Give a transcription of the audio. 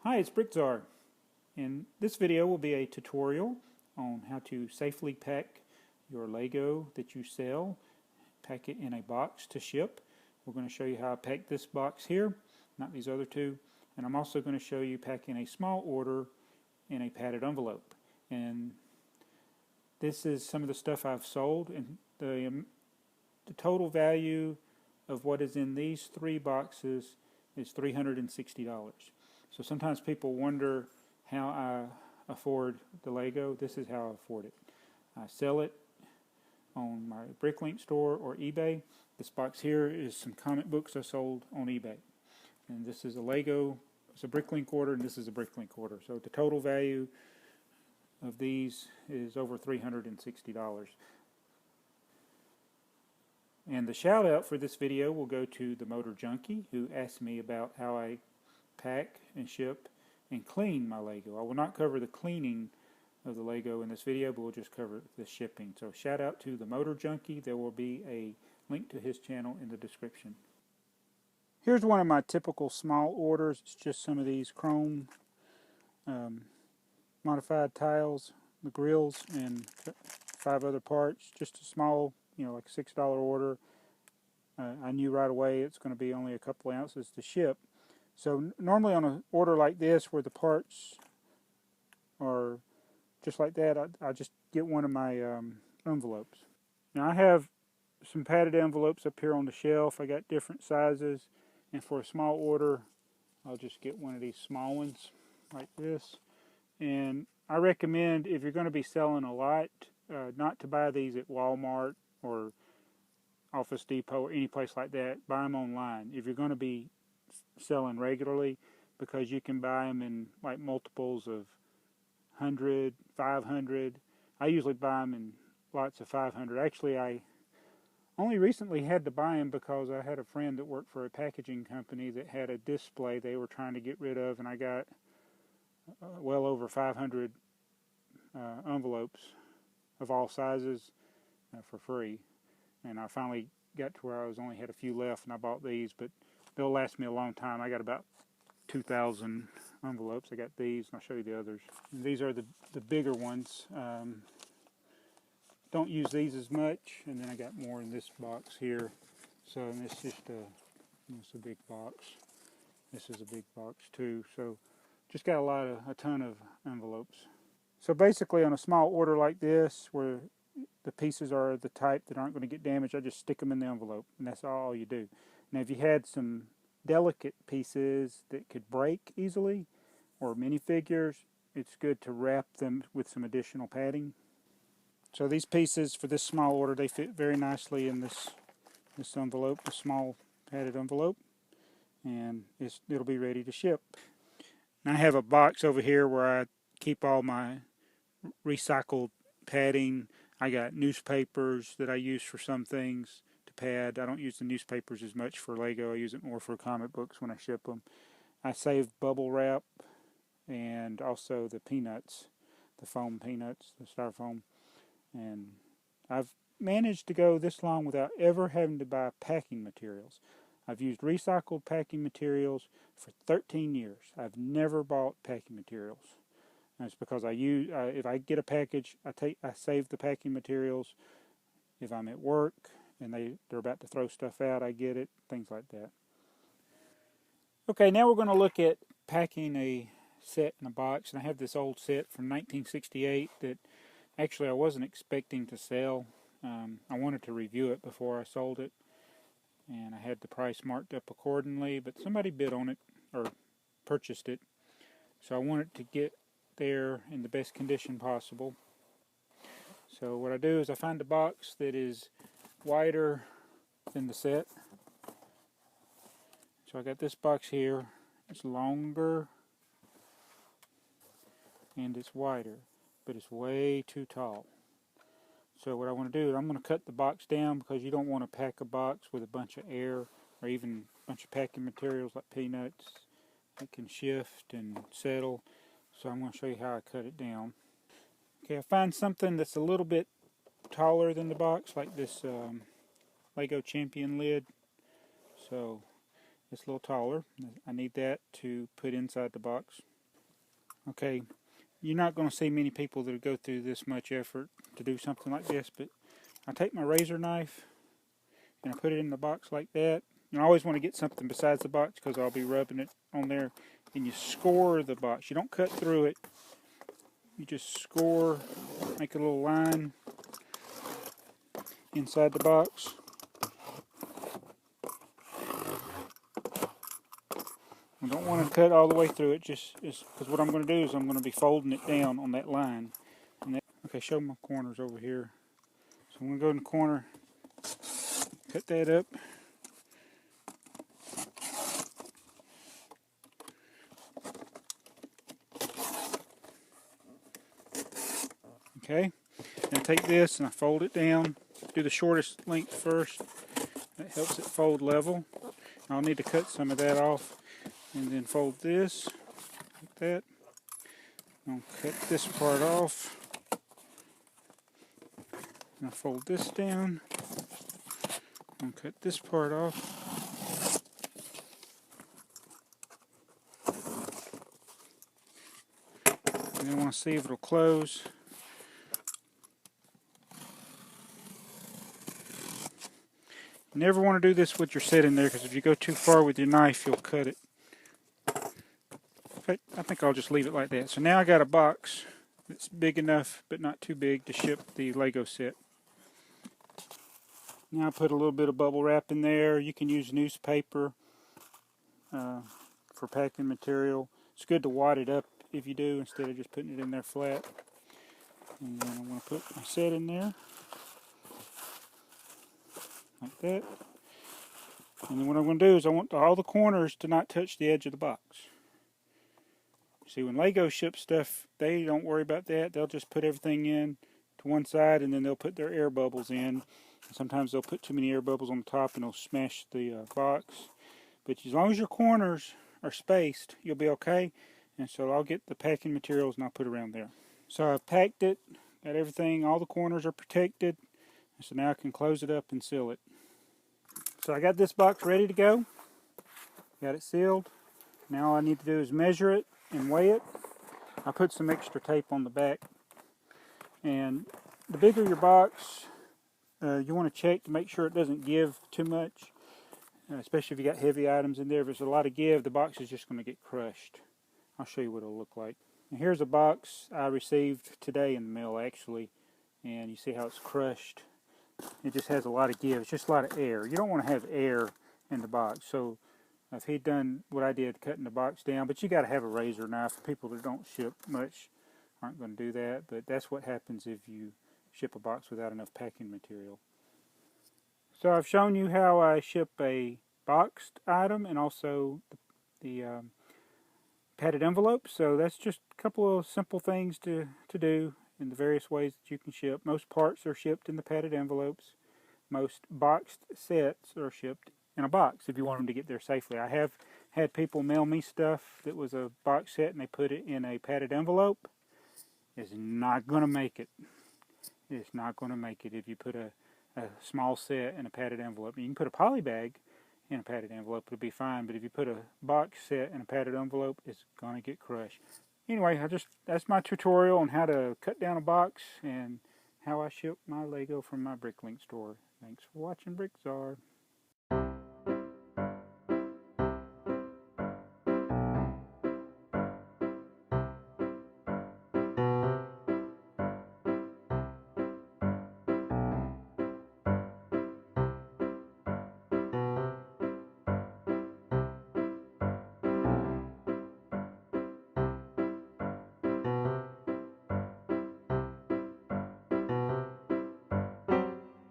Hi, it's BrickTsar, and this video will be a tutorial on how to safely pack your Lego that you sell, pack it in a box to ship. We're going to show you how I pack this box here, not these other two, and I'm also going to show you packing a small order in a padded envelope. And this is some of the stuff I've sold, and the total value of what is in these three boxes is $360. So sometimes people wonder how I afford the Lego. This is how I afford it. I sell it on my Bricklink store or eBay. This box here is some comic books I sold on eBay. And this is a Lego, it's a Bricklink order, and this is a Bricklink order. So the total value of these is over $360. And the shout out for this video will go to the Motor Junkie, who asked me about how I pack and ship and clean my Lego. I will not cover the cleaning of the Lego in this video, but we'll just cover the shipping. So shout out to the Motor Junkie. There will be a link to his channel in the description. Here's one of my typical small orders. It's just some of these chrome modified tiles, the grills, and 5 other parts. Just a small, like a $6 order. I knew right away it's going to be only a couple ounces to ship. So normally on an order like this, where the parts are just like that, I just get one of my envelopes. Now I have some padded envelopes up here on the shelf. I got different sizes, and for a small order, I'll just get one of these small ones like this. And I recommend, if you're going to be selling a lot, not to buy these at Walmart or Office Depot or any place like that. Buy them online if you're going to be selling regularly, because you can buy them in like multiples of 100, 500. I usually buy them in lots of 500. Actually, I only recently had to buy them because I had a friend that worked for a packaging company that had a display they were trying to get rid of, and I got well over 500 envelopes of all sizes for free. And I finally got to where I only had a few left, and I bought these, but they'll last me a long time. I got about 2,000 envelopes. I got these, and I'll show you the others. And these are the bigger ones. Don't use these as much. And then I got more in this box here. So, and it's just it's a big box. This is a big box too. So just got a ton of envelopes. So basically on a small order like this, where the pieces are the type that aren't going to get damaged, I just stick them in the envelope, and that's all you do. Now if you had some delicate pieces that could break easily, or minifigures, it's good to wrap them with some additional padding. So these pieces for this small order, they fit very nicely in this envelope, the small padded envelope, and it'll be ready to ship. Now I have a box over here where I keep all my recycled padding. I got newspapers that I use for some things to pad. I don't use the newspapers as much for Lego. I use it more for comic books when I ship them. I save bubble wrap and also the peanuts, the foam peanuts, the styrofoam. And I've managed to go this long without ever having to buy packing materials. I've used recycled packing materials for 13 years. I've never bought packing materials. And it's because if I get a package, I save the packing materials. If I'm at work and they're about to throw stuff out, I get it, things like that. Okay, now we're going to look at packing a set in a box. And I have this old set from 1968 that actually I wasn't expecting to sell. I wanted to review it before I sold it, and I had the price marked up accordingly, but somebody bid on it or purchased it, so I wanted to get there in the best condition possible. So what I do is I find a box that is wider than the set. So I got this box here. It's longer and it's wider, but it's way too tall. So what I want to do is I'm going to cut the box down, because you don't want to pack a box with a bunch of air or even a bunch of packing materials like peanuts that can shift and settle. So I'm going to show you how I cut it down. Okay, I find something that's a little bit taller than the box, like this Lego Champion lid. So it's a little taller. I need that to put inside the box. Okay, you're not going to see many people that go through this much effort to do something like this, but I take my razor knife and I put it in the box like that. And I always want to get something besides the box because I'll be rubbing it on there. And you score the box. You don't cut through it. You just score, make a little line inside the box. I don't want to cut all the way through it, just because what I'm going to do is I'm going to be folding it down on that line. Okay, show my corners over here. So I'm going to go in the corner, cut that up. Okay, and I take this and I fold it down. Do the shortest length first. That helps it fold level. I'll need to cut some of that off and then fold this like that. I'll cut this part off. And I'll fold this down. I'll cut this part off. And then I want to see if it'll close. You never want to do this with your setting there, because if you go too far with your knife, you'll cut it. But I think I'll just leave it like that. So now I got a box that's big enough, but not too big, to ship the Lego set. Now I put a little bit of bubble wrap in there. You can use newspaper for packing material. It's good to wad it up if you do, instead of just putting it in there flat. And then I'm going to put my set in there. Like that. And then what I'm going to do is I want all the corners to not touch the edge of the box. See, when Lego ships stuff, they don't worry about that. They'll just put everything in to one side, and then they'll put their air bubbles in. Sometimes they'll put too many air bubbles on the top and it'll smash the box. But as long as your corners are spaced, you'll be okay. And so I'll get the packing materials and I'll put it around there. So I've packed it, got everything, all the corners are protected. So now I can close it up and seal it. So I got this box ready to go. Got it sealed. Now all I need to do is measure it and weigh it. I put some extra tape on the back. And the bigger your box, you want to check to make sure it doesn't give too much. Especially if you got heavy items in there. If there's a lot of give, the box is just going to get crushed. I'll show you what it'll look like. And here's a box I received today in the mail, actually. And you see how it's crushed. It just has a lot of give. It's just a lot of air. You don't want to have air in the box. So if he'd done what I did, cutting the box down, but you got to have a razor knife. People that don't ship much aren't going to do that. But that's what happens if you ship a box without enough packing material. So I've shown you how I ship a boxed item and also the padded envelope. So that's just a couple of simple things to do in the various ways that you can ship. Most parts are shipped in the padded envelopes. Most boxed sets are shipped in a box if you want them to get there safely. I have had people mail me stuff that was a box set and they put it in a padded envelope. It's not going to make it. It's not going to make it if you put a small set in a padded envelope. You can put a poly bag in a padded envelope, it'll be fine, but if you put a box set in a padded envelope, it's going to get crushed. Anyway, that's my tutorial on how to cut down a box and how I ship my Lego from my Bricklink store. Thanks for watching, BrickTsar.